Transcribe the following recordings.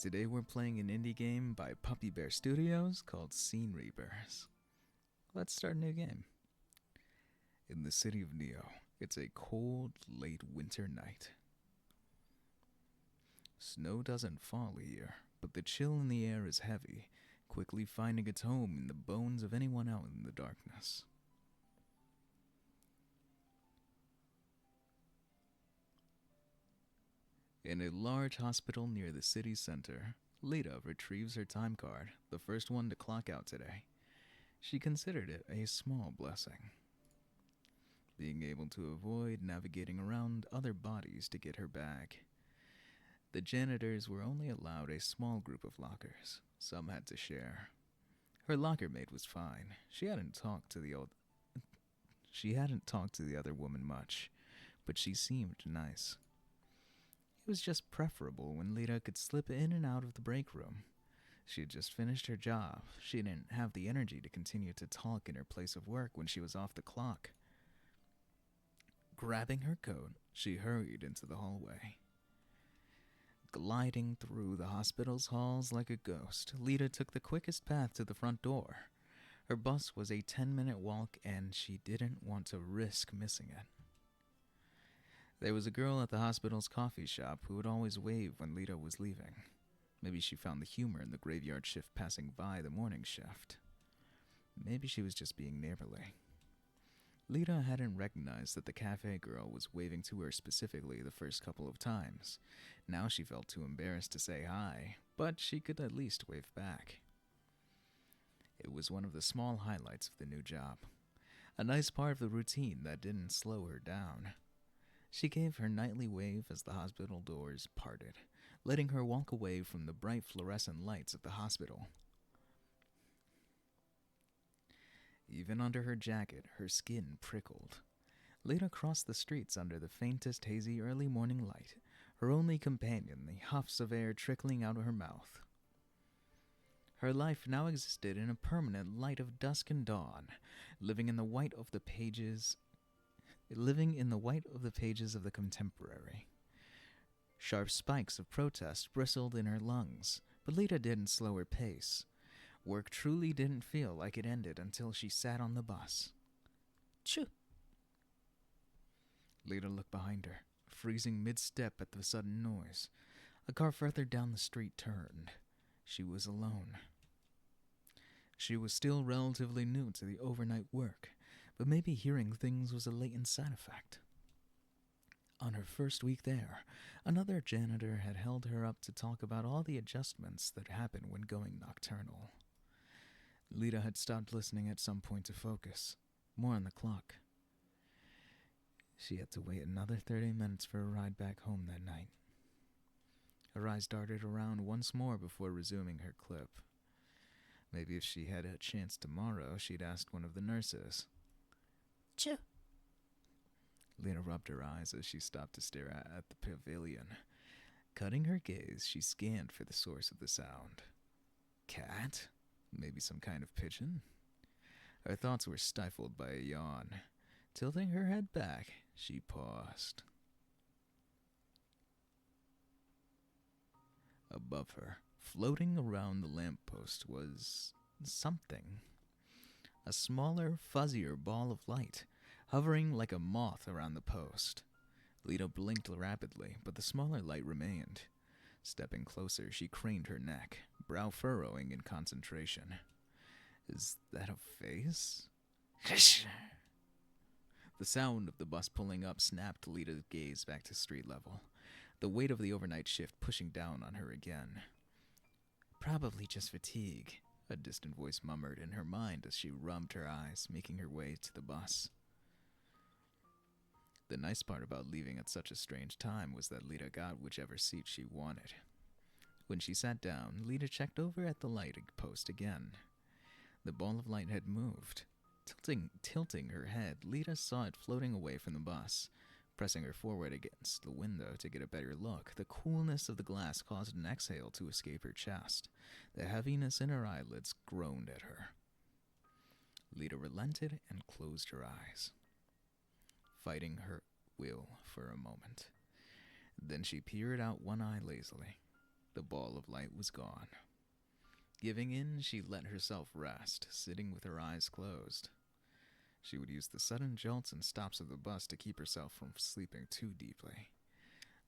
Today we're playing an indie game by Puppybear Studios called Scene Reapers. Let's start a new game. In the city of Neo, it's a cold, late winter night. Snow doesn't fall here, but the chill in the air is heavy, quickly finding its home in the bones of anyone out in the darkness. In a large hospital near the city center, Lita retrieves her time card, the first one to clock out today. She considered it a small blessing, being able to avoid navigating around other bodies to get her bag. The janitors were only allowed a small group of lockers. Some had to share. Her locker mate was fine. She hadn't talked to the other woman much, but she seemed nice. It was just preferable when Lita could slip in and out of the break room. She had just finished her job. She didn't have the energy to continue to talk in her place of work when she was off the clock. Grabbing her coat, she hurried into the hallway. Gliding through the hospital's halls like a ghost, Lita took the quickest path to the front door. Her bus was a 10-minute walk, and she didn't want to risk missing it. There was a girl at the hospital's coffee shop who would always wave when Lita was leaving. Maybe she found the humor in the graveyard shift passing by the morning shift. Maybe she was just being neighborly. Lita hadn't recognized that the cafe girl was waving to her specifically the first couple of times. Now she felt too embarrassed to say hi, but she could at least wave back. It was one of the small highlights of the new job. A nice part of the routine that didn't slow her down. She gave her nightly wave as the hospital doors parted, letting her walk away from the bright fluorescent lights of the hospital. Even under her jacket, her skin prickled. Lita crossed the streets under the faintest hazy early morning light, her only companion the huffs of air trickling out of her mouth. Her life now existed in a permanent light of dusk and dawn, living in the white of the pages of the contemporary. Sharp spikes of protest bristled in her lungs, but Lita didn't slow her pace. Work truly didn't feel like it ended until she sat on the bus. Choo! Lita looked behind her, freezing mid-step at the sudden noise. A car further down the street turned. She was alone. She was still relatively new to the overnight work, but maybe hearing things was a latent side effect. On her first week there, another janitor had held her up to talk about all the adjustments that happen when going nocturnal. Lita had stopped listening at some point to focus, more on the clock. She had to wait another 30 minutes for a ride back home that night. Her eyes darted around once more before resuming her clip. Maybe if she had a chance tomorrow, she'd ask one of the nurses. Choo! Lena rubbed her eyes as she stopped to stare at the pavilion. Cutting her gaze, she scanned for the source of the sound. Cat? Maybe some kind of pigeon? Her thoughts were stifled by a yawn. Tilting her head back, she paused. Above her, floating around the lamppost, was something. A smaller, fuzzier ball of light, hovering like a moth around the post. Lita blinked rapidly, but the smaller light remained. Stepping closer, she craned her neck, brow furrowing in concentration. Is that a face? The sound of the bus pulling up snapped Lita's gaze back to street level, the weight of the overnight shift pushing down on her again. Probably just fatigue, a distant voice murmured in her mind as she rubbed her eyes, making her way to the bus. The nice part about leaving at such a strange time was that Lita got whichever seat she wanted. When she sat down, Lita checked over at the light post again. The ball of light had moved. Tilting her head, Lita saw it floating away from the bus. Pressing her forward against the window to get a better look, the coolness of the glass caused an exhale to escape her chest. The heaviness in her eyelids groaned at her. Lita relented and closed her eyes, fighting her will for a moment. Then she peered out one eye lazily. The ball of light was gone. Giving in, she let herself rest, sitting with her eyes closed. She would use the sudden jolts and stops of the bus to keep herself from sleeping too deeply.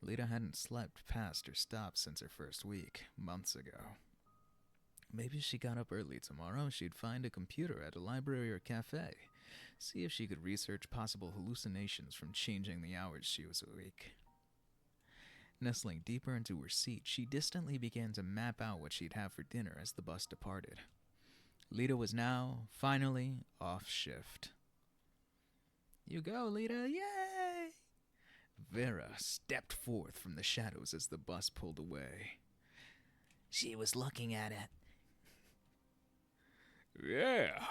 Lita hadn't slept past her stop since her first week, months ago. Maybe if she got up early tomorrow, she'd find a computer at a library or cafe, see if she could research possible hallucinations from changing the hours she was awake. Nestling deeper into her seat, she distantly began to map out what she'd have for dinner as the bus departed. Lita was now, finally, off shift. You go, Lita, yay! Vera stepped forth from the shadows as the bus pulled away. She was looking at it. Yeah,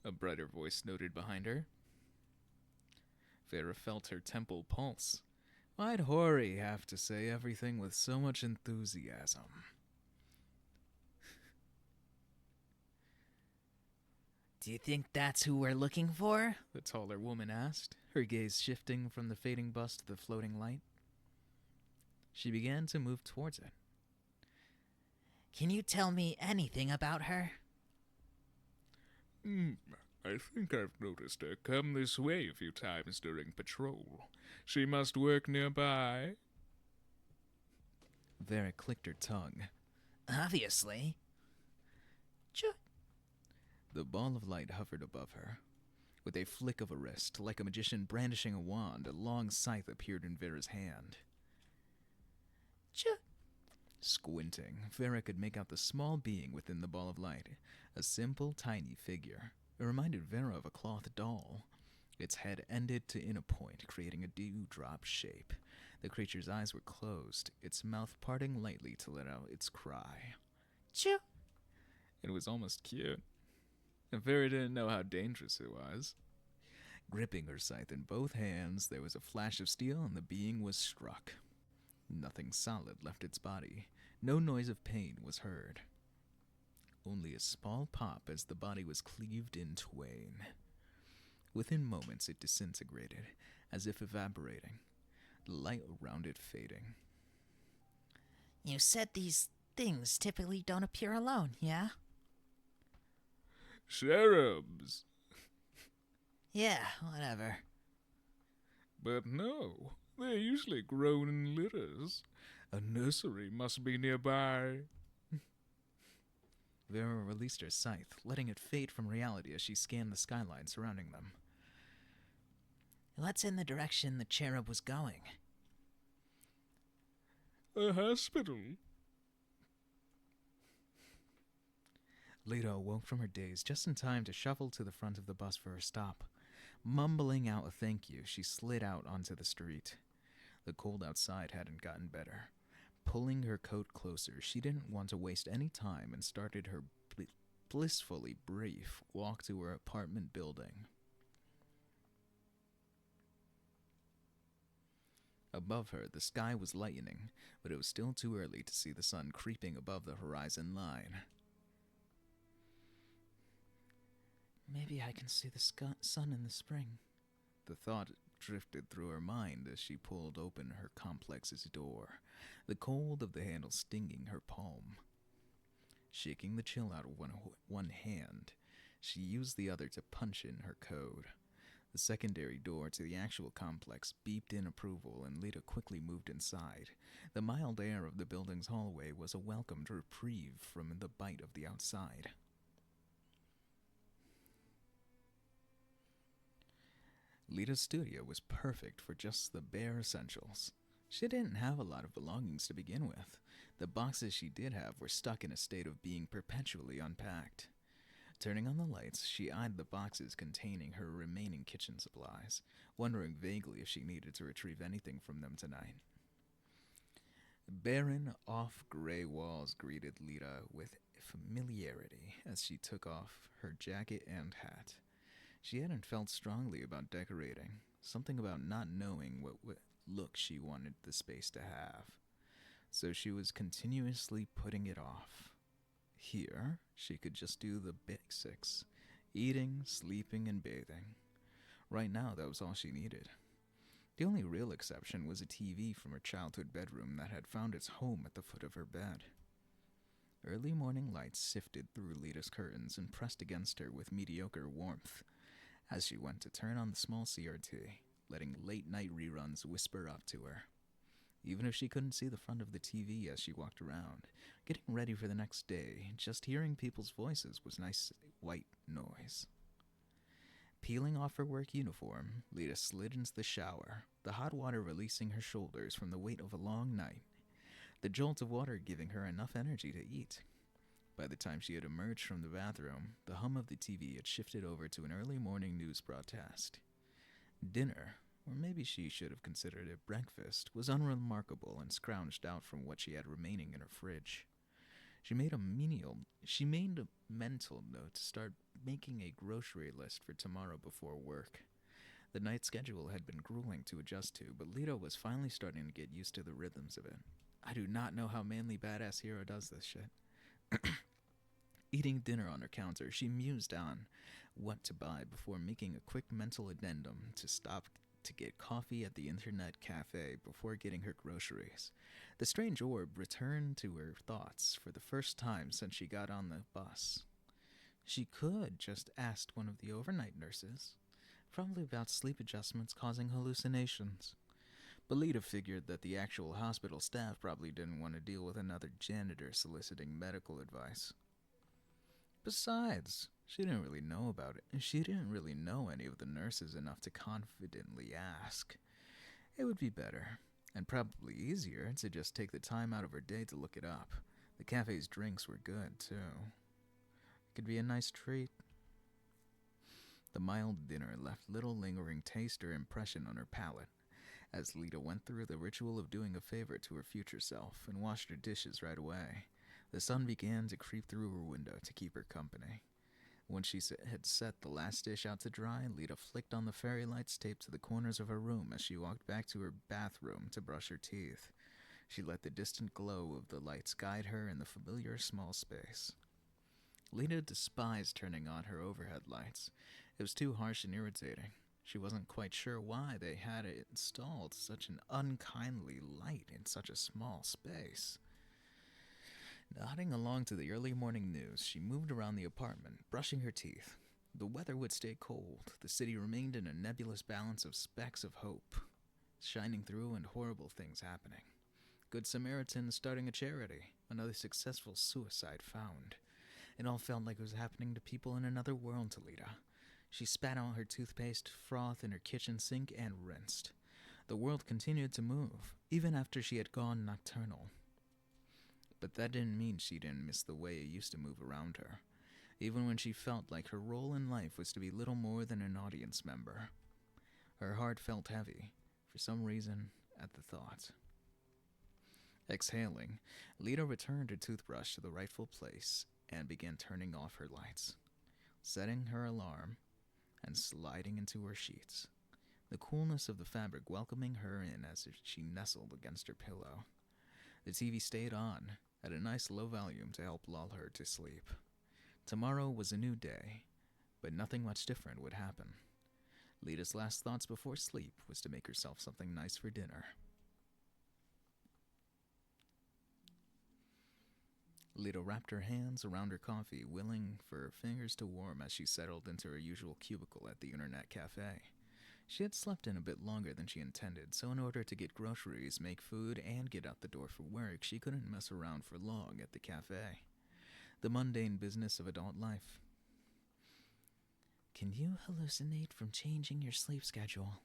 a brighter voice noted behind her. Vera felt her temple pulse. Why'd Hori have to say everything with so much enthusiasm? Do you think that's who we're looking for? The taller woman asked, her gaze shifting from the fading bus to the floating light. She began to move towards it. Can you tell me anything about her? I think I've noticed her come this way a few times during patrol. She must work nearby. Vera clicked her tongue. Obviously. The ball of light hovered above her. With a flick of a wrist, like a magician brandishing a wand, a long scythe appeared in Vera's hand. Squinting, Vera could make out the small being within the ball of light, a simple, tiny figure. It reminded Vera of a cloth doll. Its head ended in a point, creating a dewdrop shape. The creature's eyes were closed, its mouth parting lightly to let out its cry. Choo! It was almost cute. Vera didn't know how dangerous it was. Gripping her scythe in both hands, there was a flash of steel and the being was struck. Nothing solid left its body. No noise of pain was heard. Only a small pop as the body was cleaved in twain. Within moments it disintegrated, as if evaporating, the light around it fading. You said these things typically don't appear alone, yeah? Cherubs! Yeah, whatever. But no, they're usually grown in litters. A nursery must be nearby. Vera released her scythe, letting it fade from reality as she scanned the skyline surrounding them. What's in the direction the cherub was going? A hospital. Lita awoke from her daze just in time to shuffle to the front of the bus for her stop. Mumbling out a thank you, she slid out onto the street. The cold outside hadn't gotten better. Pulling her coat closer, she didn't want to waste any time and started her blissfully brief walk to her apartment building. Above her, the sky was lightening, but it was still too early to see the sun creeping above the horizon line. Maybe I can see the sun in the spring. The thought drifted through her mind as she pulled open her complex's door, the cold of the handle stinging her palm. Shaking the chill out of one hand, she used the other to punch in her code. The secondary door to the actual complex beeped in approval, and Lita quickly moved inside. The mild air of the building's hallway was a welcomed reprieve from the bite of the outside. Lita's studio was perfect for just the bare essentials. She didn't have a lot of belongings to begin with. The boxes she did have were stuck in a state of being perpetually unpacked. Turning on the lights, she eyed the boxes containing her remaining kitchen supplies, wondering vaguely if she needed to retrieve anything from them tonight. Barren, off-gray walls greeted Lita with familiarity as she took off her jacket and hat. She hadn't felt strongly about decorating, something about not knowing what look she wanted the space to have. So she was continuously putting it off. Here, she could just do the basics, eating, sleeping, and bathing. Right now, that was all she needed. The only real exception was a TV from her childhood bedroom that had found its home at the foot of her bed. Early morning light sifted through Lita's curtains and pressed against her with mediocre warmth as she went to turn on the small CRT, letting late night reruns whisper up to her. Even if she couldn't see the front of the TV as she walked around, getting ready for the next day, just hearing people's voices was nice white noise. Peeling off her work uniform, Lita slid into the shower, the hot water releasing her shoulders from the weight of a long night, the jolt of water giving her enough energy to eat. By the time she had emerged from the bathroom, the hum of the TV had shifted over to an early morning news broadcast. Dinner, or maybe she should have considered it breakfast, was unremarkable and scrounged out from what she had remaining in her fridge. She made a mental note to start making a grocery list for tomorrow before work. The night schedule had been grueling to adjust to, but Lito was finally starting to get used to the rhythms of it. I do not know how Manly Badass Hero does this shit. Eating dinner on her counter, she mused on what to buy before making a quick mental addendum to stop to get coffee at the internet cafe before getting her groceries. The strange orb returned to her thoughts for the first time since she got on the bus. She could just ask one of the overnight nurses, probably about sleep adjustments causing hallucinations. But Lita figured that the actual hospital staff probably didn't want to deal with another janitor soliciting medical advice. Besides, she didn't really know about it, and she didn't really know any of the nurses enough to confidently ask. It would be better, and probably easier, to just take the time out of her day to look it up. The cafe's drinks were good, too. It could be a nice treat. The mild dinner left little lingering taste or impression on her palate, as Lita went through the ritual of doing a favor to her future self and washed her dishes right away. The sun began to creep through her window to keep her company. When she had set the last dish out to dry, Lita flicked on the fairy lights taped to the corners of her room as she walked back to her bathroom to brush her teeth. She let the distant glow of the lights guide her in the familiar small space. Lita despised turning on her overhead lights. It was too harsh and irritating. She wasn't quite sure why they had installed such an unkindly light in such a small space. Nodding along to the early morning news, she moved around the apartment, brushing her teeth. The weather would stay cold. The city remained in a nebulous balance of specks of hope, shining through and horrible things happening. Good Samaritans starting a charity, another successful suicide found. It all felt like it was happening to people in another world to Lita. She spat out her toothpaste froth in her kitchen sink and rinsed. The world continued to move, even after she had gone nocturnal. But that didn't mean she didn't miss the way it used to move around her, even when she felt like her role in life was to be little more than an audience member. Her heart felt heavy, for some reason, at the thought. Exhaling, Lita returned her toothbrush to the rightful place and began turning off her lights, setting her alarm, and sliding into her sheets, the coolness of the fabric welcoming her in as she nestled against her pillow. The TV stayed on, at a nice low volume to help lull her to sleep. Tomorrow was a new day, but nothing much different would happen. Lita's last thoughts before sleep was to make herself something nice for dinner. Lita wrapped her hands around her coffee, willing for her fingers to warm as she settled into her usual cubicle at the internet cafe. She had slept in a bit longer than she intended, so in order to get groceries, make food, and get out the door for work, she couldn't mess around for long at the cafe. The mundane business of adult life. Can you hallucinate from changing your sleep schedule?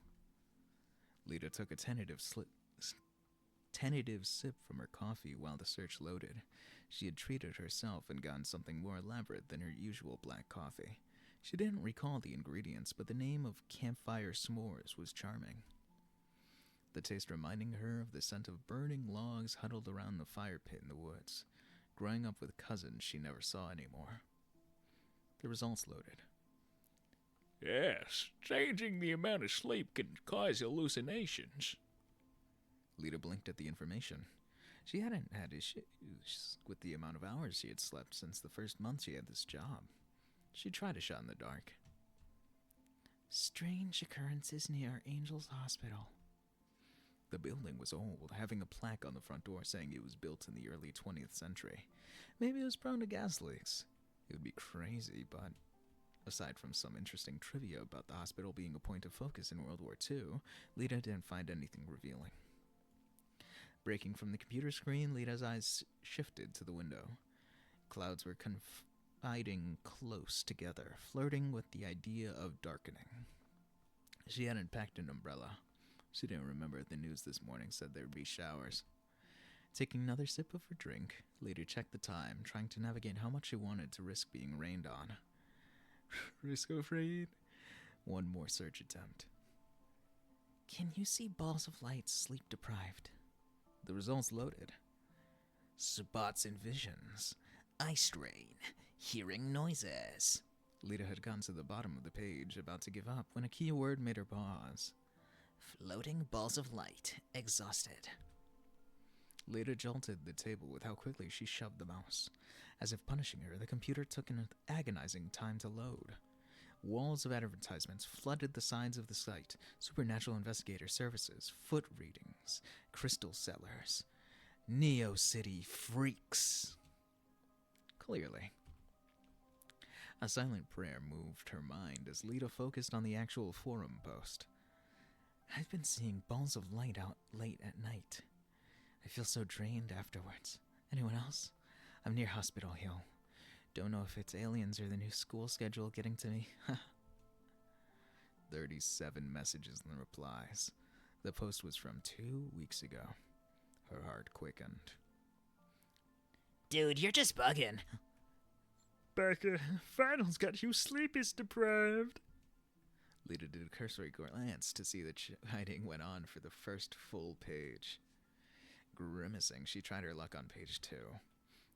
Lita took a tentative sip from her coffee while the search loaded. She had treated herself and gotten something more elaborate than her usual black coffee. She didn't recall the ingredients, but the name of campfire s'mores was charming, the taste reminding her of the scent of burning logs huddled around the fire pit in the woods, growing up with cousins she never saw anymore. The results loaded. Yes, changing the amount of sleep can cause hallucinations. Lita blinked at the information. She hadn't had issues with the amount of hours she had slept since the first month she had this job. She tried a shot in the dark. Strange occurrences near Angel's Hospital. The building was old, having a plaque on the front door saying it was built in the early 20th century. Maybe it was prone to gas leaks. It would be crazy, but aside from some interesting trivia about the hospital being a point of focus in World War II, Lita didn't find anything revealing. Breaking from the computer screen, Lita's eyes shifted to the window. Clouds were confiding close together, flirting with the idea of darkening. She hadn't packed an umbrella. She didn't remember the news this morning said there would be showers. Taking another sip of her drink, Lita checked the time, trying to navigate how much she wanted to risk being rained on. Risk of rain? One more search attempt. Can you see balls of light sleep deprived? The results loaded. Spots and visions. Eye strain. Hearing noises. Lita had gotten to the bottom of the page, about to give up, when a keyword made her pause. Floating balls of light. Exhausted. Lita jolted the table with how quickly she shoved the mouse. As if punishing her, the computer took an agonizing time to load. Walls of advertisements flooded the sides of the site. Supernatural investigator services, foot readings, crystal sellers, Neo City freaks. Clearly. A silent prayer moved her mind as Lita focused on the actual forum post. I've been seeing balls of light out late at night. I feel so drained afterwards. Anyone else? I'm near Hospital Hill. Don't know if it's aliens or the new school schedule getting to me. 37 messages and replies. The post was from 2 weeks ago. Her heart quickened. Dude, you're just bugging. Becca, finals got you sleep-is deprived. Lita did a cursory glance to see that hiding went on for the first full page. Grimacing, she tried her luck on page 2.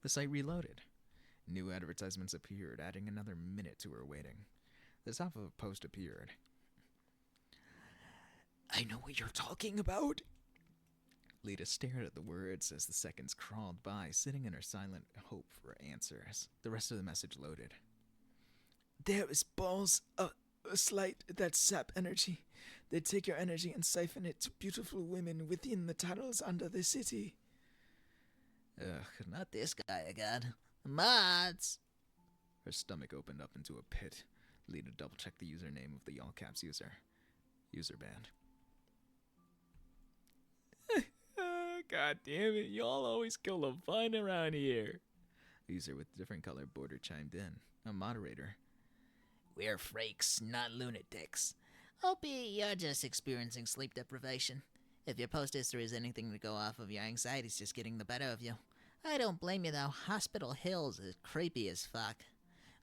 The site reloaded. New advertisements appeared, adding another minute to her waiting. The top of a post appeared. I know what you're talking about. Lita stared at the words as the seconds crawled by, sitting in her silent hope for answers. The rest of the message loaded. There is balls of light that sap energy. They take your energy and siphon it to beautiful women within the tunnels under the city. Ugh, not this guy again. Mods! Her stomach opened up into a pit. Lita double-checked the username of the all-caps user. User banned. God damn it, y'all always kill the fun around here. A user with a different color border chimed in. A moderator. We're freaks, not lunatics. Hope you're just experiencing sleep deprivation. If your post history is anything to go off of, your anxiety's just getting the better of you. I don't blame you, though. Hospital Hills is creepy as fuck.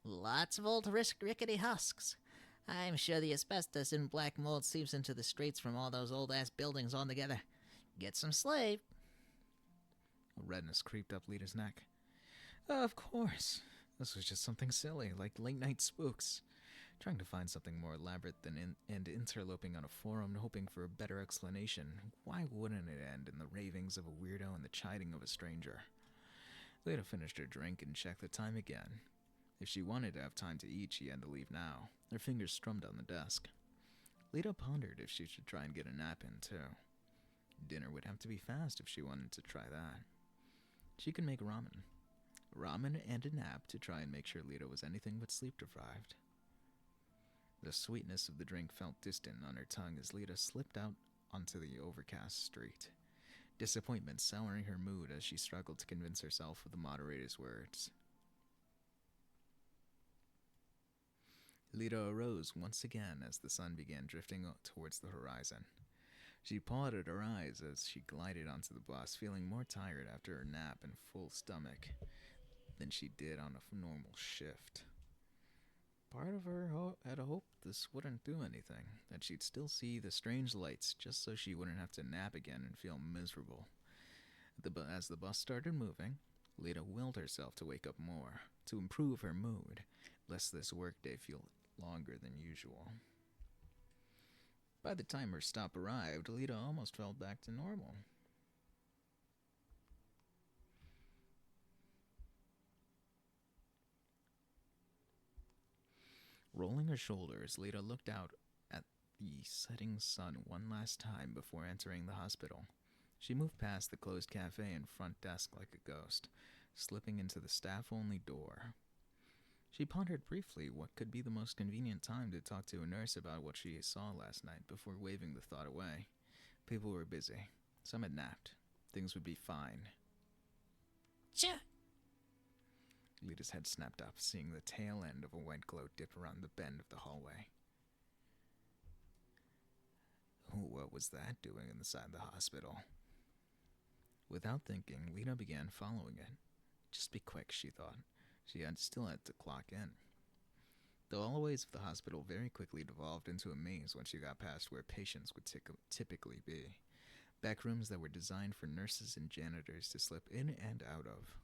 Lots of old rickety husks. I'm sure the asbestos and black mold seeps into the streets from all those old-ass buildings all together. Get some sleep. A redness creeped up Lita's neck. Of course. This was just something silly, like late-night spooks. Trying to find something more elaborate than and interloping on a forum, hoping for a better explanation. Why wouldn't it end in the ravings of a weirdo and the chiding of a stranger? Lita finished her drink and checked the time again. If she wanted to have time to eat, she had to leave now. Her fingers strummed on the desk. Lita pondered if she should try and get a nap in, too. Dinner would have to be fast if she wanted to try that. She could make ramen. Ramen and a nap to try and make sure Lita was anything but sleep-deprived. The sweetness of the drink felt distant on her tongue as Lita slipped out onto the overcast street. Disappointment souring her mood as she struggled to convince herself of the moderator's words. Lita arose once again as the sun began drifting towards the horizon. She pawed at her eyes as she glided onto the bus, feeling more tired after her nap and full stomach than she did on a normal shift. Part of her had hoped this wouldn't do anything, that she'd still see the strange lights just so she wouldn't have to nap again and feel miserable. As the bus started moving, Lita willed herself to wake up more, to improve her mood, lest this workday feel longer than usual. By the time her stop arrived, Lita almost fell back to normal. Rolling her shoulders, Lita looked out at the setting sun one last time before entering the hospital. She moved past the closed cafe and front desk like a ghost, slipping into the staff-only door. She pondered briefly what could be the most convenient time to talk to a nurse about what she saw last night before waving the thought away. People were busy. Some had napped. Things would be fine. Tch! Lita's head snapped up, seeing the tail end of a white glow dip around the bend of the hallway. What was that doing inside the hospital? Without thinking, Lita began following it. Just be quick, she thought. She still had to clock in. The hallways of the hospital very quickly devolved into a maze once you got past where patients would typically be. Back rooms that were designed for nurses and janitors to slip in and out of.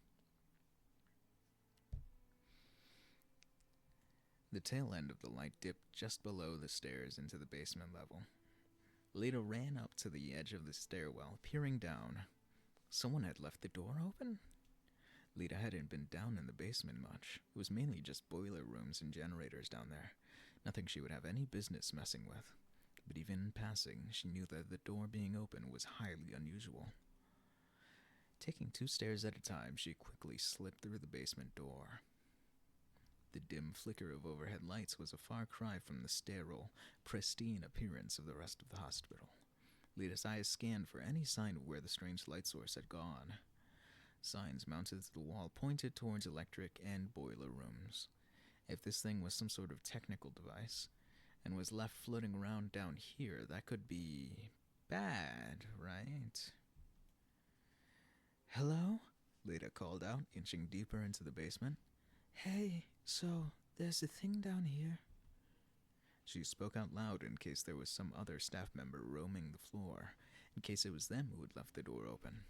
The tail end of the light dipped just below the stairs into the basement level. Lita ran up to the edge of the stairwell, peering down. Someone had left the door open? Lita hadn't been down in the basement much. It was mainly just boiler rooms and generators down there. Nothing she would have any business messing with. But even in passing, she knew that the door being open was highly unusual. Taking 2 stairs at a time, she quickly slipped through the basement door. The dim flicker of overhead lights was a far cry from the sterile, pristine appearance of the rest of the hospital. Lita's eyes scanned for any sign of where the strange light source had gone. Signs mounted to the wall pointed towards electric and boiler rooms. If this thing was some sort of technical device, and was left floating around down here, that could be bad, right? Hello? Lita called out, inching deeper into the basement. Hey, so there's a thing down here. She spoke out loud in case there was some other staff member roaming the floor, in case it was them who had left the door open.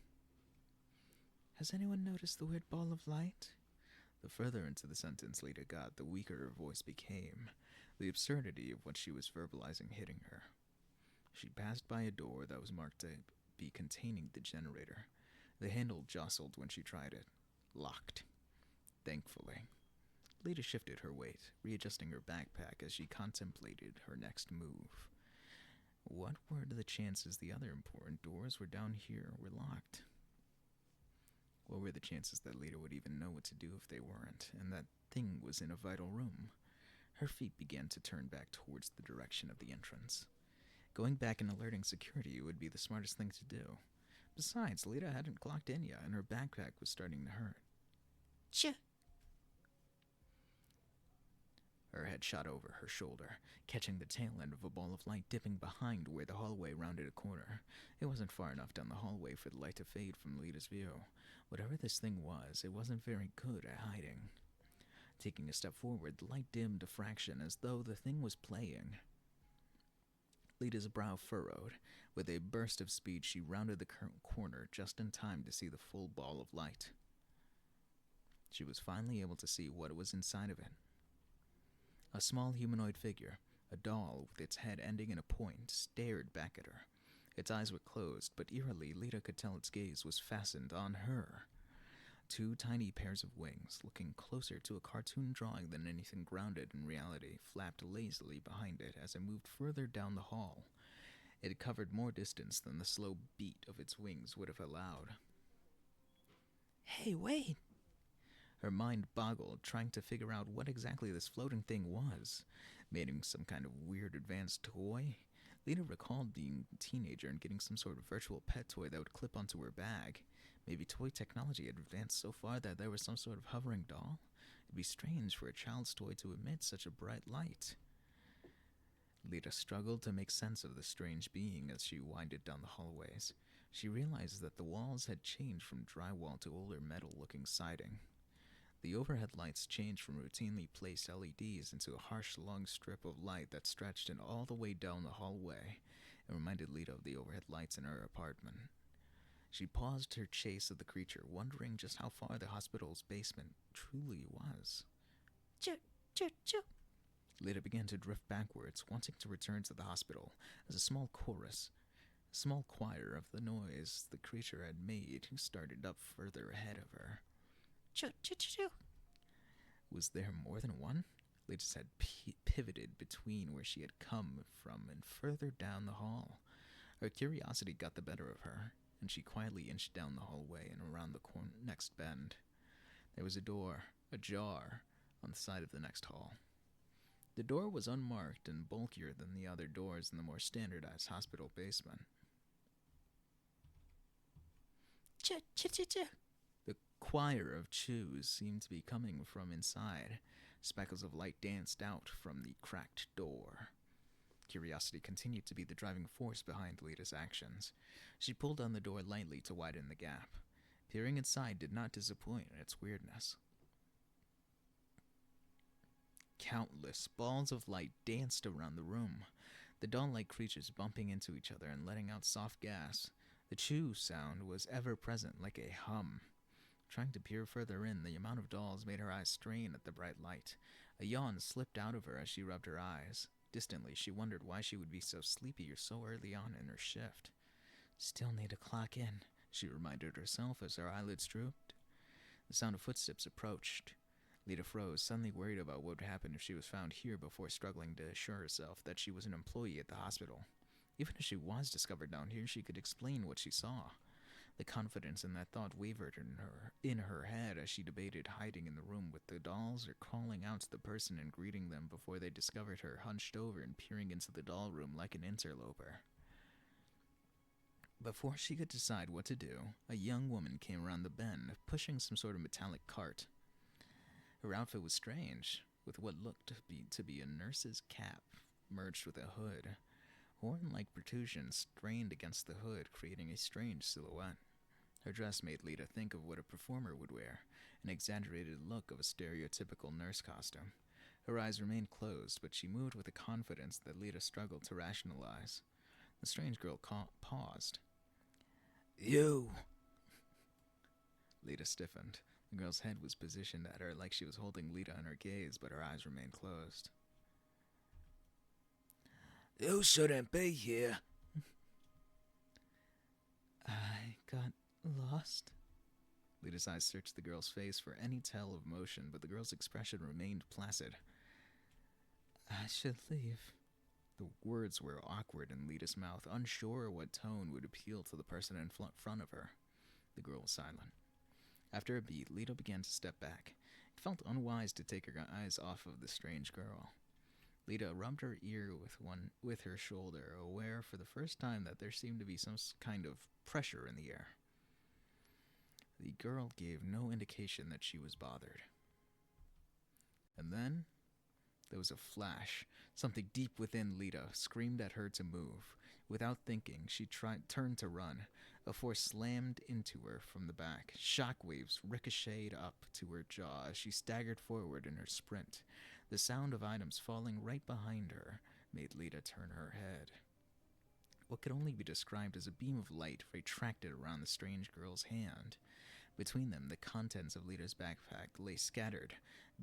Has anyone noticed the weird ball of light? The further into the sentence Lita got, the weaker her voice became, the absurdity of what she was verbalizing hitting her. She passed by a door that was marked to be containing the generator. The handle jostled when she tried it. Locked. Thankfully. Lita shifted her weight, readjusting her backpack as she contemplated her next move. What were the chances the other important doors were down here were locked? What were the chances that Lita would even know what to do if they weren't, and that thing was in a vital room? Her feet began to turn back towards the direction of the entrance. Going back and alerting security would be the smartest thing to do. Besides, Lita hadn't clocked in yet, and her backpack was starting to hurt. Tch! Her head shot over her shoulder, catching the tail end of a ball of light dipping behind where the hallway rounded a corner. It wasn't far enough down the hallway for the light to fade from Lita's view. Whatever this thing was, it wasn't very good at hiding. Taking a step forward, the light dimmed a fraction as though the thing was playing. Lita's brow furrowed. With a burst of speed, she rounded the corner just in time to see the full ball of light. She was finally able to see what was inside of it. A small humanoid figure, a doll with its head ending in a point, stared back at her. Its eyes were closed, but eerily Lita could tell its gaze was fastened on her. 2 tiny pairs of wings, looking closer to a cartoon drawing than anything grounded in reality, flapped lazily behind it as it moved further down the hall. It covered more distance than the slow beat of its wings would have allowed. Hey, wait! Her mind boggled, trying to figure out what exactly this floating thing was. Maybe some kind of weird advanced toy? Lita recalled being a teenager and getting some sort of virtual pet toy that would clip onto her bag. Maybe toy technology had advanced so far that there was some sort of hovering doll? It'd be strange for a child's toy to emit such a bright light. Lita struggled to make sense of the strange being as she winded down the hallways. She realized that the walls had changed from drywall to older metal-looking siding. The overhead lights changed from routinely placed LEDs into a harsh, long strip of light that stretched in all the way down the hallway. It reminded Lita of the overhead lights in her apartment. She paused her chase of the creature, wondering just how far the hospital's basement truly was. Choo. Lita began to drift backwards, wanting to return to the hospital, as a small choir of the noise the creature had made started up further ahead of her. Choo. Was there more than one? Lita's head pivoted between where she had come from and further down the hall. Her curiosity got the better of her, and she quietly inched down the hallway and around the next bend. There was a door, ajar, on the side of the next hall. The door was unmarked and bulkier than the other doors in the more standardized hospital basement. Ch-ch-ch-ch. The choir of chews seemed to be coming from inside. Speckles of light danced out from the cracked door. Curiosity continued to be the driving force behind Lita's actions. She pulled on the door lightly to widen the gap. Peering inside did not disappoint in its weirdness. Countless balls of light danced around the room, the doll-like creatures bumping into each other and letting out soft gas. The chew sound was ever present, like a hum. Trying to peer further in, the amount of dolls made her eyes strain at the bright light. A yawn slipped out of her as she rubbed her eyes. Distantly, she wondered why she would be so sleepy so early on in her shift. Still need to clock in, she reminded herself as her eyelids drooped. The sound of footsteps approached. Lita froze, suddenly worried about what would happen if she was found here before struggling to assure herself that she was an employee at the hospital. Even if she was discovered down here, she could explain what she saw. The confidence in that thought wavered in her head as she debated hiding in the room with the dolls or calling out to the person and greeting them before they discovered her hunched over and peering into the doll room like an interloper. Before she could decide what to do, a young woman came around the bend, pushing some sort of metallic cart. Her outfit was strange, with what looked to be a nurse's cap merged with a hood. Horn-like protrusions strained against the hood, creating a strange silhouette. Her dress made Lita think of what a performer would wear, an exaggerated look of a stereotypical nurse costume. Her eyes remained closed, but she moved with a confidence that Lita struggled to rationalize. The strange girl paused. You! Lita stiffened. The girl's head was positioned at her like she was holding Lita in her gaze, but her eyes remained closed. You shouldn't be here. I got lost. Lita's eyes searched the girl's face for any tell of motion, but the girl's expression remained placid. I should leave. The words were awkward in Lita's mouth, unsure what tone would appeal to the person in front of her. The girl was silent. After a beat, Lita began to step back. It felt unwise to take her eyes off of the strange girl. Lita rubbed her ear with her shoulder, aware for the first time that there seemed to be some kind of pressure in the air. The girl gave no indication that she was bothered. And then there was a flash. Something deep within Lita screamed at her to move. Without thinking, she turned to run. A force slammed into her from the back. Shockwaves ricocheted up to her jaw as she staggered forward in her sprint. The sound of items falling right behind her made Lita turn her head. What could only be described as a beam of light retracted around the strange girl's hand. Between them, the contents of Lita's backpack lay scattered.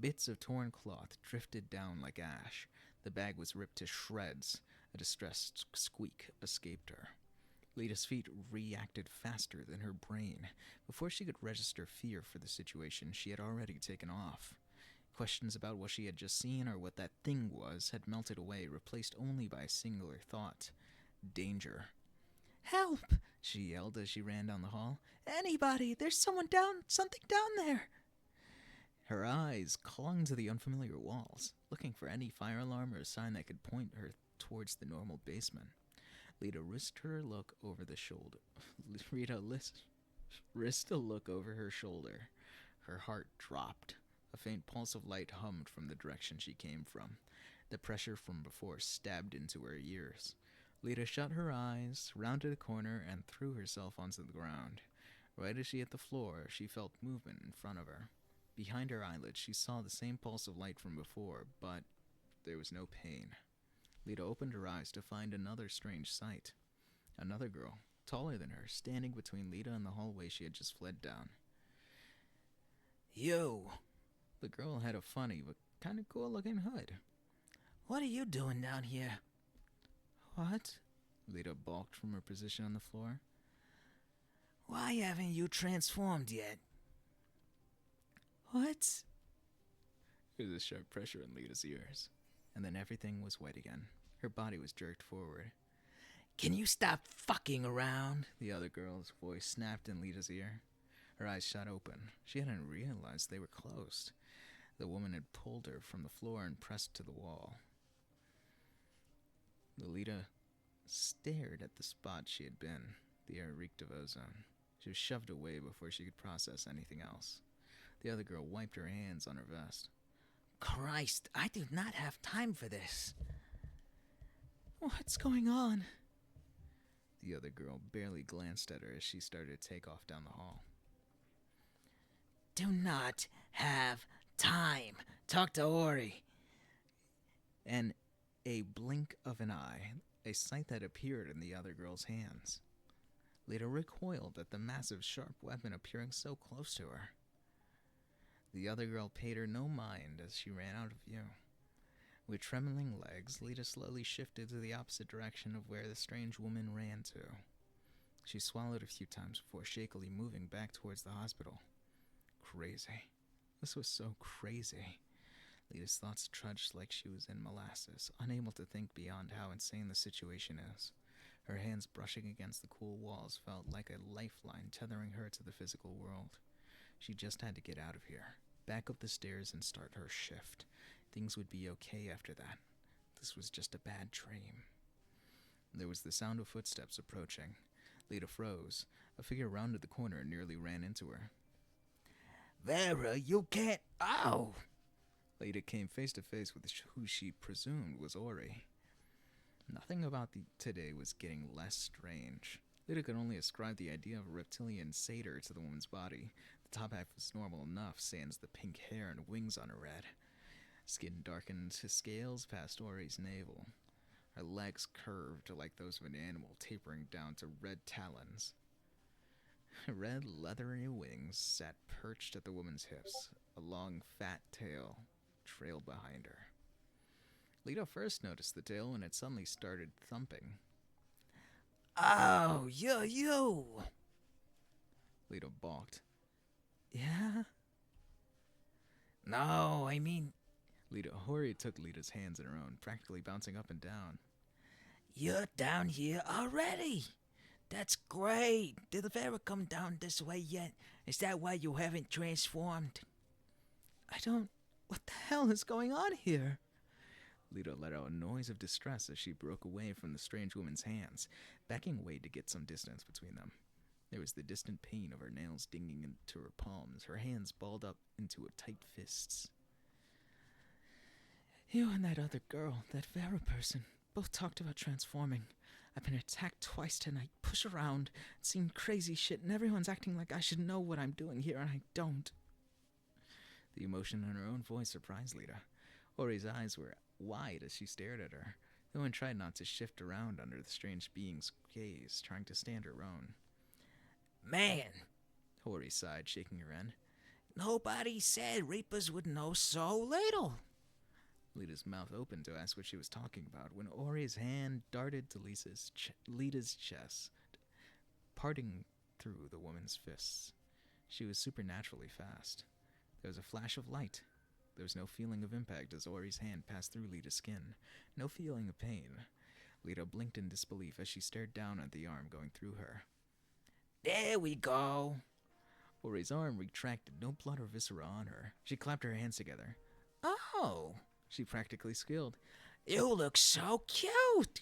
Bits of torn cloth drifted down like ash. The bag was ripped to shreds. A distressed squeak escaped her. Lita's feet reacted faster than her brain. Before she could register fear for the situation, she had already taken off. Questions about what she had just seen or what that thing was had melted away, replaced only by a singular thought. Danger. Help! She yelled as she ran down the hall. Anybody! There's something down there! Her eyes clung to the unfamiliar walls, looking for any fire alarm or sign that could point her towards the normal basement. Lita risked a look over her shoulder. Her heart dropped. A faint pulse of light hummed from the direction she came from. The pressure from before stabbed into her ears. Lita shut her eyes, rounded a corner, and threw herself onto the ground. Right as she hit the floor, she felt movement in front of her. Behind her eyelids, she saw the same pulse of light from before, but there was no pain. Lita opened her eyes to find another strange sight. Another girl, taller than her, standing between Lita and the hallway she had just fled down. You! The girl had a funny but kind of cool-looking hood. What are you doing down here? What? Lita balked from her position on the floor. Why haven't you transformed yet? What? There was a sharp pressure in Lita's ears, and then everything was wet again. Her body was jerked forward. Can you stop fucking around? The other girl's voice snapped in Lita's ear. Her eyes shot open. She hadn't realized they were closed. The woman had pulled her from the floor and pressed to the wall. Lita stared at the spot she had been. The air reeked of ozone. She was shoved away before she could process anything else. The other girl wiped her hands on her vest. Christ, I do not have time for this. What's going on? The other girl barely glanced at her as she started to take off down the hall. Do not have time. Talk to Ori. And a blink of an eye, a sight that appeared in the other girl's hands. Lita recoiled at the massive, sharp weapon appearing so close to her. The other girl paid her no mind as she ran out of view. With trembling legs, Lita slowly shifted to the opposite direction of where the strange woman ran to. She swallowed a few times before shakily moving back towards the hospital. Crazy. This was so crazy. Lita's thoughts trudged like she was in molasses, unable to think beyond how insane the situation is. Her hands brushing against the cool walls felt like a lifeline tethering her to the physical world. She just had to get out of here, back up the stairs and start her shift. Things would be okay after that. This was just a bad dream. There was the sound of footsteps approaching. Lita froze. A figure rounded the corner and nearly ran into her. Vera, you can't... Ow! Lita came face to face with who she presumed was Ori. Nothing about today was getting less strange. Lita could only ascribe the idea of a reptilian satyr to the woman's body. The top half was normal enough, sans the pink hair and wings on her head. Skin darkened to scales past Ori's navel. Her legs curved like those of an animal, tapering down to red talons. Red leathery wings sat perched at the woman's hips. A long, fat tail trailed behind her. Lita first noticed the tail when it suddenly started thumping. Oh, you! Lita balked. Yeah? No, I mean... Ori took Lita's hands in her own, practically bouncing up and down. You're down here already! That's great! Did the Vera come down this way yet? Is that why you haven't transformed? I don't... What the hell is going on here? Lita let out a noise of distress as she broke away from the strange woman's hands, backing away to get some distance between them. There was the distant pain of her nails digging into her palms, her hands balled up into tight fists. You and that other girl, that Vera person, both talked about transforming. I've been attacked twice tonight, pushed around, seen crazy shit, and everyone's acting like I should know what I'm doing here, and I don't. The emotion in her own voice surprised Lita. Ori's eyes were wide as she stared at her. The woman tried not to shift around under the strange being's gaze, trying to stand her own. Man, Ori sighed, shaking her head. Nobody said Reapers would know so little. Lita's mouth opened to ask what she was talking about when Ori's hand darted to Lita's chest, parting through the woman's fists. She was supernaturally fast. There was a flash of light. There was no feeling of impact as Ori's hand passed through Lita's skin. No feeling of pain. Lita blinked in disbelief as she stared down at the arm going through her. There we go. Ori's arm retracted, no blood or viscera on her. She clapped her hands together. Oh, she practically squealed. You look so cute.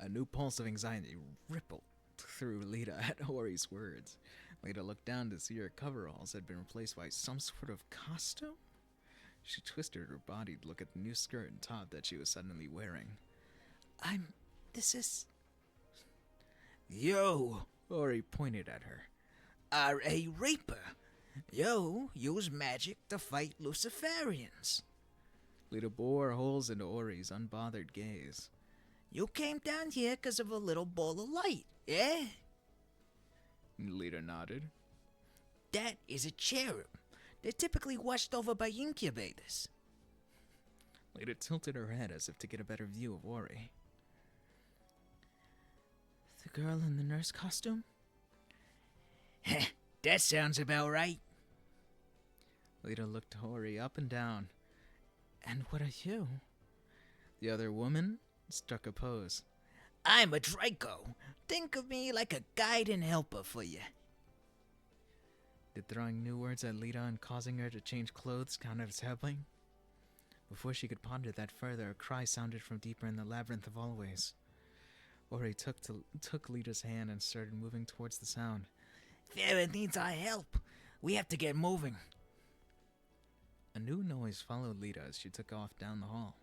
A new pulse of anxiety rippled through Lita at Ori's words. Lita looked down to see her coveralls had been replaced by some sort of costume. She twisted her body to look at the new skirt and top that she was suddenly wearing. This is... You, Ori pointed at her, are a Reaper. You use magic to fight Luciferians. Lita bore holes into Ori's unbothered gaze. You came down here because of a little ball of light, eh? Lita nodded. That is a cherub. They're typically washed over by incubators. Lita tilted her head as if to get a better view of Ori. The girl in the nurse costume? Heh, That sounds about right. Lita looked Ori up and down. And what are you? The other woman struck a pose. I'm a Draco. Think of me like a guide and helper for you. Did throwing new words at Lita and causing her to change clothes count as helping? Before she could ponder that further, a cry sounded from deeper in the labyrinth of hallways. Ori took Lita's hand and started moving towards the sound. Farah needs our help. We have to get moving. A new noise followed Lita as she took off down the hall.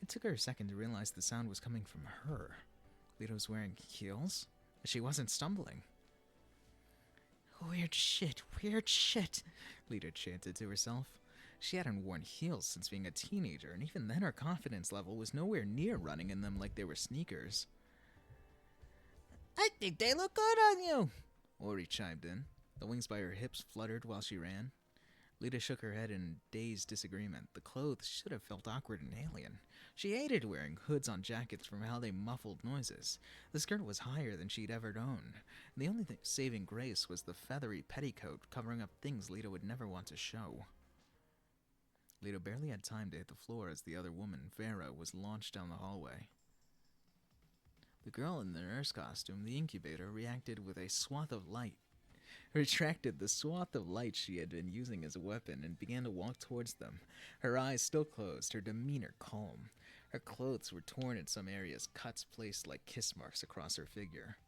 It took her a second to realize the sound was coming from her. Lita was wearing heels? She wasn't stumbling. Weird shit, Lita chanted to herself. She hadn't worn heels since being a teenager, and even then her confidence level was nowhere near running in them like they were sneakers. I think they look good on you, Ori chimed in. The wings by her hips fluttered while she ran. Lita shook her head in dazed disagreement. The clothes should have felt awkward and alien. She hated wearing hoods on jackets from how they muffled noises. The skirt was higher than she'd ever known. And the only saving grace was the feathery petticoat covering up things Lita would never want to show. Lita barely had time to hit the floor as the other woman, Vera, was launched down the hallway. The girl in the nurse costume, the incubator, reacted with a swath of light. Retracted the swath of light she had been using as a weapon and began to walk towards them, her eyes still closed, her demeanor calm. Her clothes were torn in some areas, cuts placed like kiss marks across her figure.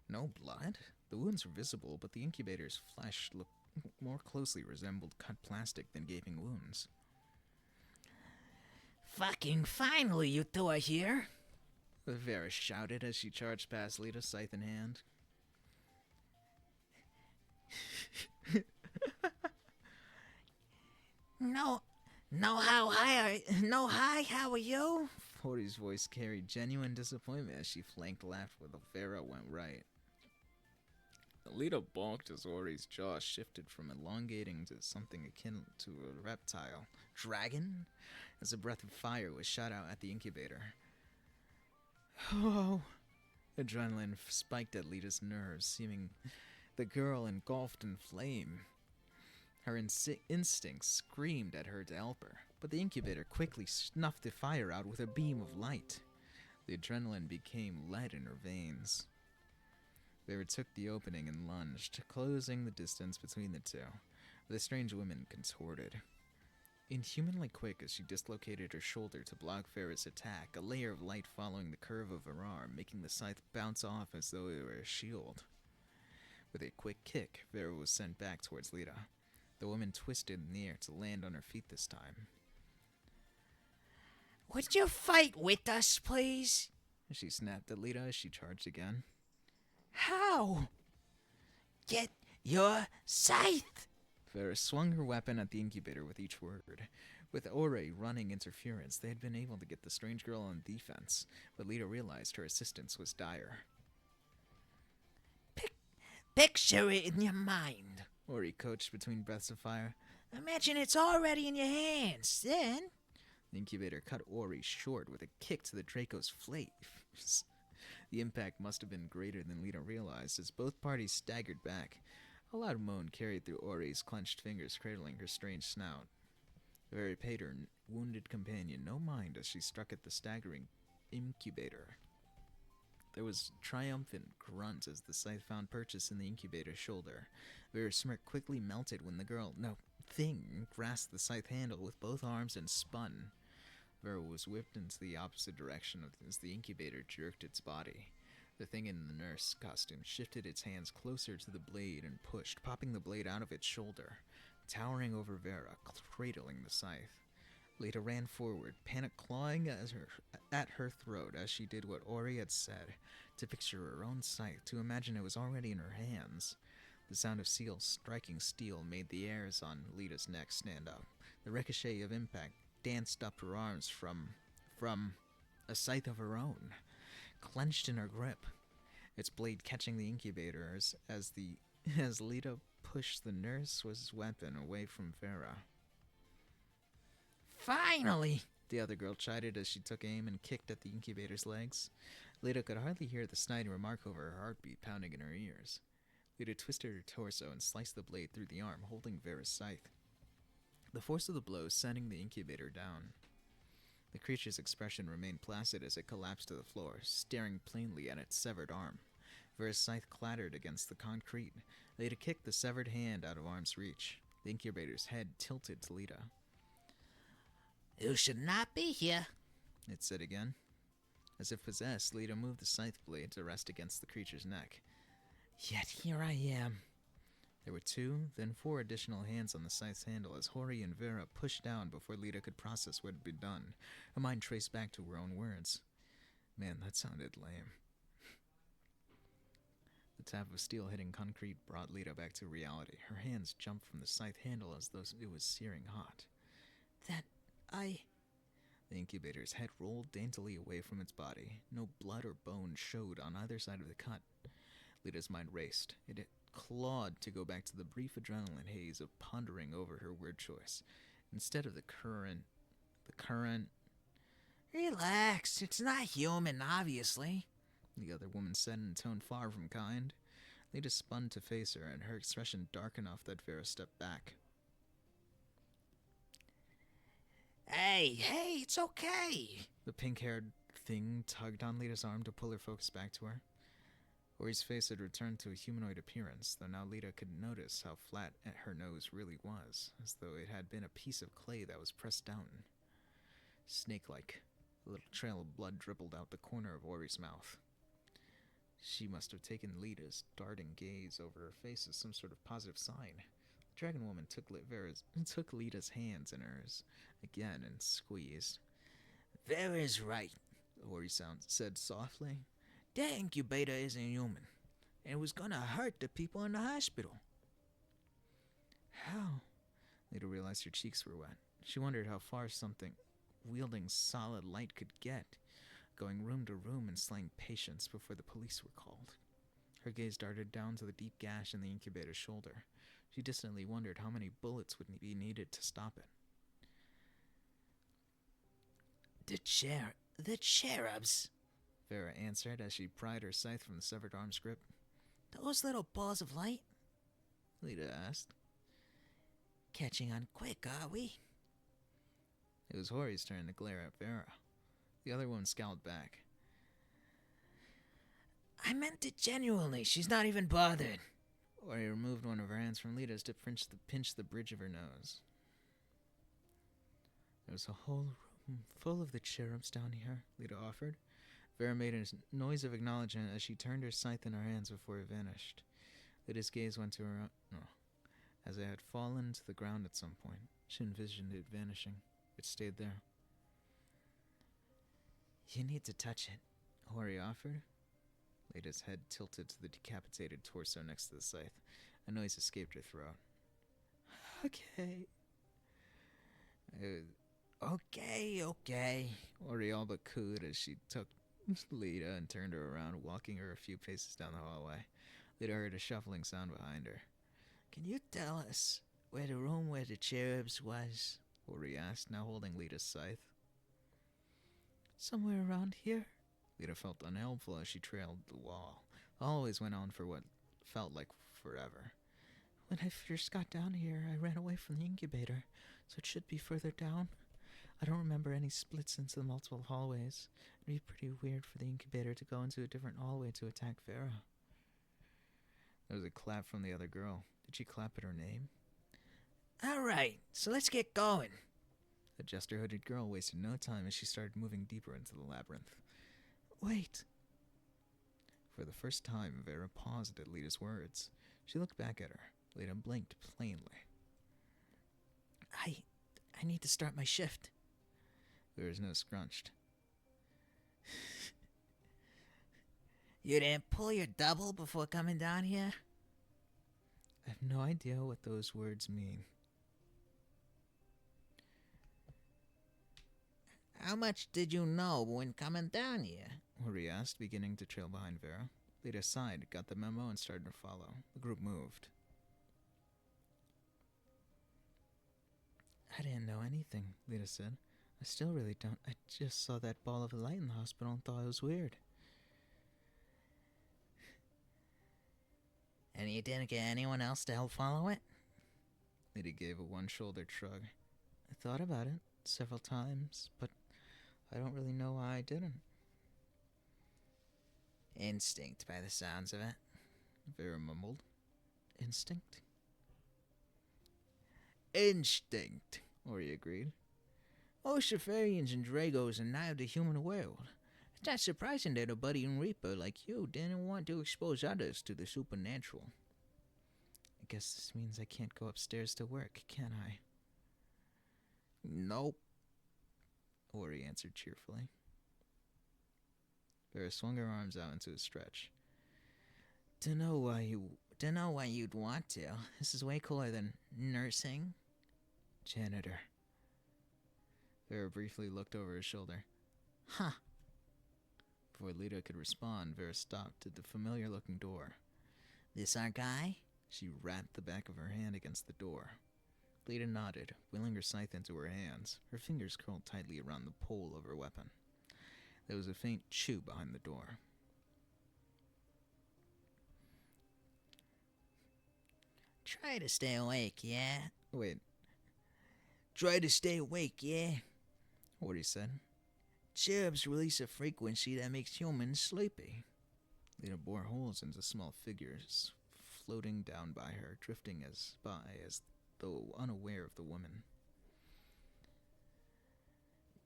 No blood? The wounds were visible, but the incubator's flesh looked more closely resembled cut plastic than gaping wounds. Fucking finally, you two are here. Vera shouted as she charged past Lita, scythe in hand. How are you? Ori's voice carried genuine disappointment as she flanked left where the Vera went right. Lita balked as Ori's jaw shifted from elongating to something akin to a reptile. Dragon? As a breath of fire was shot out at the incubator. Oh! Adrenaline spiked at Lita's nerves, seeming the girl engulfed in flame. Her instincts screamed at her to help her, but the incubator quickly snuffed the fire out with a beam of light. The adrenaline became lead in her veins. Vera took the opening and lunged, closing the distance between the two. The strange woman contorted. Inhumanly quick as she dislocated her shoulder to block Vera's attack, a layer of light following the curve of her arm, making the scythe bounce off as though it were a shield. With a quick kick, Vera was sent back towards Lita. The woman twisted in the air to land on her feet this time. Would you fight with us, please? She snapped at Lita as she charged again. How? Get your scythe! Vera swung her weapon at the incubator with each word. With Ori running interference, they had been able to get the strange girl on defense, but Lita realized her assistance was dire. Picture it in your mind, Ori coached between breaths of fire. Imagine it's already in your hands. Then the incubator cut Ori short with a kick to the Draco's flames. The impact must have been greater than Lita realized as both parties staggered back. A loud moan carried through Ori's clenched fingers, cradling her strange snout. Vera paid her wounded companion no mind as she struck at the staggering incubator. There was a triumphant grunt as the scythe found purchase in the incubator's shoulder. Vera's smirk quickly melted when the thing grasped the scythe handle with both arms and spun. Vera was whipped into the opposite direction as the incubator jerked its body. The thing in the nurse costume shifted its hands closer to the blade and pushed, popping the blade out of its shoulder, towering over Vera, cradling the scythe. Lita ran forward, panic clawing at her throat as she did what Ori had said, to picture her own scythe, to imagine it was already in her hands. The sound of seals striking steel made the hairs on Lita's neck stand up. The ricochet of impact danced up her arms from a scythe of her own, clenched in her grip, its blade catching the incubator as Lita pushed the nurse's weapon away from Vera. finally, The other girl chided as she took aim and kicked at the incubator's legs. Lita could hardly hear the snide remark over her heartbeat pounding in her ears. Lita twisted her torso and sliced the blade through the arm, holding Vera's scythe. The force of the blow sending the incubator down. The creature's expression remained placid as it collapsed to the floor, staring plainly at its severed arm. Vera's scythe clattered against the concrete. Lita kicked the severed hand out of arm's reach. The incubator's head tilted to Lita. You should not be here, It said again. As if possessed, Lita moved the scythe blade to rest against the creature's neck. yet here I am. There were 2, then 4 additional hands on the scythe's handle as Hori and Vera pushed down before Lita could process what had been done. Her mind traced back to her own words. Man, that sounded lame. The tap of steel hitting concrete brought Lita back to reality. Her hands jumped from the scythe handle as though it was searing hot. The incubator's head rolled daintily away from its body. No blood or bone showed on either side of the cut. Lita's mind raced. It clawed to go back to the brief adrenaline haze of pondering over her word choice. Instead of the current... Relax, it's not human, obviously. The other woman said in a tone far from kind. Lita spun to face her, and her expression dark enough that Vera stepped back. Hey, it's okay. The pink-haired thing tugged on Lita's arm to pull her focus back to her. Ori's face had returned to a humanoid appearance, though now Lita could notice how flat her nose really was, as though it had been a piece of clay that was pressed down. Snake-like, a little trail of blood dribbled out the corner of Ori's mouth. She must have taken Lita's darting gaze over her face as some sort of positive sign. The dragon woman took Lita's hands in hers again and squeezed. Vera's right, Ori said softly. That incubator isn't human. And it was gonna hurt the people in the hospital. How? Lita realized her cheeks were wet. She wondered how far something wielding solid light could get, going room to room and slaying patients before the police were called. Her gaze darted down to the deep gash in the incubator's shoulder. She distantly wondered how many bullets would be needed to stop it. The cherubs, Vera answered as she pried her scythe from the severed arm's grip. those little balls of light, Lita asked. catching on quick, are we? It was Hori's turn to glare at Vera. The other woman scowled back. I meant it genuinely. She's not even bothered. Ori removed one of her hands from Lita's to pinch the bridge of her nose. There was a whole room full of the cherubs down here, Lita offered. Vera made a noise of acknowledgement as she turned her scythe in her hands before it vanished. Lita's gaze went to her as it had fallen to the ground at some point. She envisioned it vanishing. It stayed there. You need to touch it, Hori offered. Lita's head tilted to the decapitated torso next to the scythe. A noise escaped her throat. Okay. Okay. Ori all but cooed as she took Lita and turned her around, walking her a few paces down the hallway. Lita heard a shuffling sound behind her. Can you tell us where the room where the cherubs was? Ori asked, now holding Lita's scythe. Somewhere around here. Lita felt unhelpful as she trailed the wall. The hallways went on for what felt like forever. When I first got down here, I ran away from the incubator, so it should be further down. I don't remember any splits into the multiple hallways. It'd be pretty weird for the incubator to go into a different hallway to attack Vera. There was a clap from the other girl. Did she clap at her name? All right, so let's get going. The jester-hooded girl wasted no time as she started moving deeper into the labyrinth. Wait. For the first time, Vera paused at Lita's words. She looked back at her. Lita blinked plainly. I need to start my shift. Vera's nose scrunched. You didn't pull your double before coming down here? I have no idea what those words mean. How much did you know when coming down here? Hori asked, beginning to trail behind Vera. Lita sighed, got the memo, and started to follow. The group moved. I didn't know anything, Lita said. I still really don't. I just saw that ball of light in the hospital and thought it was weird. And you didn't get anyone else to help follow it? Lita gave a one-shouldered shrug. I thought about it several times, but I don't really know why I didn't. Instinct, by the sounds of it. Vera mumbled. Instinct? Instinct, Ori agreed. Most Shafarians and Dragos are nigh of the human world. It's not surprising that a budding Reaper like you didn't want to expose others to the supernatural. I guess this means I can't go upstairs to work, can I? Nope, Ori answered cheerfully. Vera swung her arms out into a stretch. Dunno why you'd want to. This is way cooler than nursing. Janitor. Vera briefly looked over his shoulder. Huh. Before Lita could respond, Vera stopped at the familiar-looking door. This our guy? She rapped the back of her hand against the door. Lita nodded, wheeling her scythe into her hands, her fingers curled tightly around the pole of her weapon. There was a faint chew behind the door. Try to stay awake, yeah? Wait, Try to stay awake, yeah? Ori said. Cherubs release a frequency that makes humans sleepy. Lita bore holes into small figures, floating down by her, drifting as though unaware of the woman.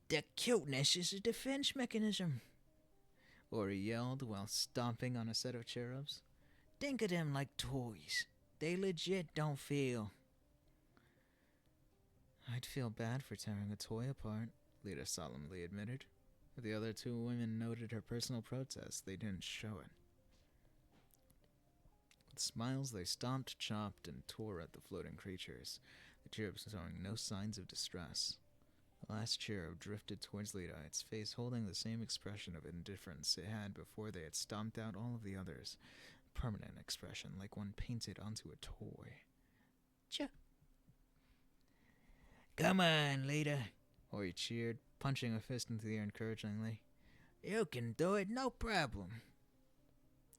Their cuteness is a defense mechanism, Ori yelled while stomping on a set of cherubs. Think of them like toys. They legit don't feel. I'd feel bad for tearing a toy apart, Lita solemnly admitted. If the other two women noted her personal protest, they didn't show it. With smiles, they stomped, chopped, and tore at the floating creatures, the cherubs showing no signs of distress. The last cherub drifted towards Lita, its face holding the same expression of indifference it had before they had stomped out all of the others. A permanent expression, like one painted onto a toy. Come on, Lita. Ori cheered, punching a fist into the air encouragingly. You can do it, no problem.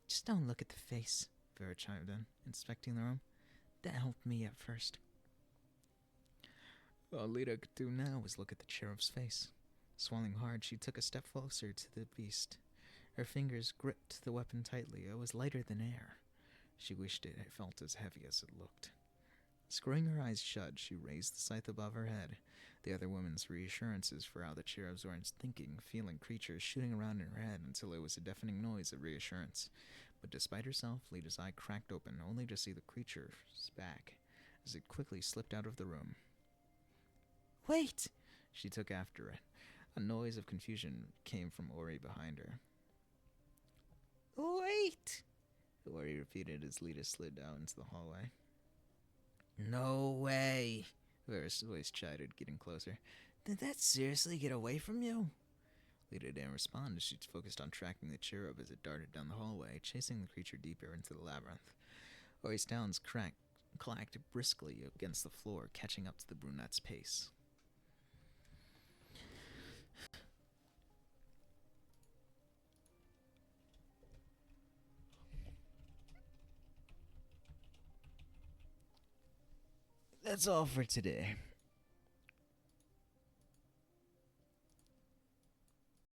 Just don't look at the face, Vera chimed in, inspecting the room. That helped me at first. All Lita could do now was look at the cherub's face. Swelling hard, she took a step closer to the beast. Her fingers gripped the weapon tightly. It was lighter than air. She wished it had felt as heavy as it looked. Screwing her eyes shut, she raised the scythe above her head. The other woman's reassurances for how the cherubs weren't thinking, feeling creatures shooting around in her head until it was a deafening noise of reassurance. But despite herself, Lita's eye cracked open, only to see the creature's back, as it quickly slipped out of the room. Wait! She took after it. A noise of confusion came from Ori behind her. Wait! Ori repeated as Lita slid out into the hallway. No way! Vera's voice chided, getting closer. Did that seriously get away from you? Lita didn't respond as she focused on tracking the cherub as it darted down the hallway, chasing the creature deeper into the labyrinth. Ori's talons clacked briskly against the floor, catching up to the brunette's pace. That's all for today.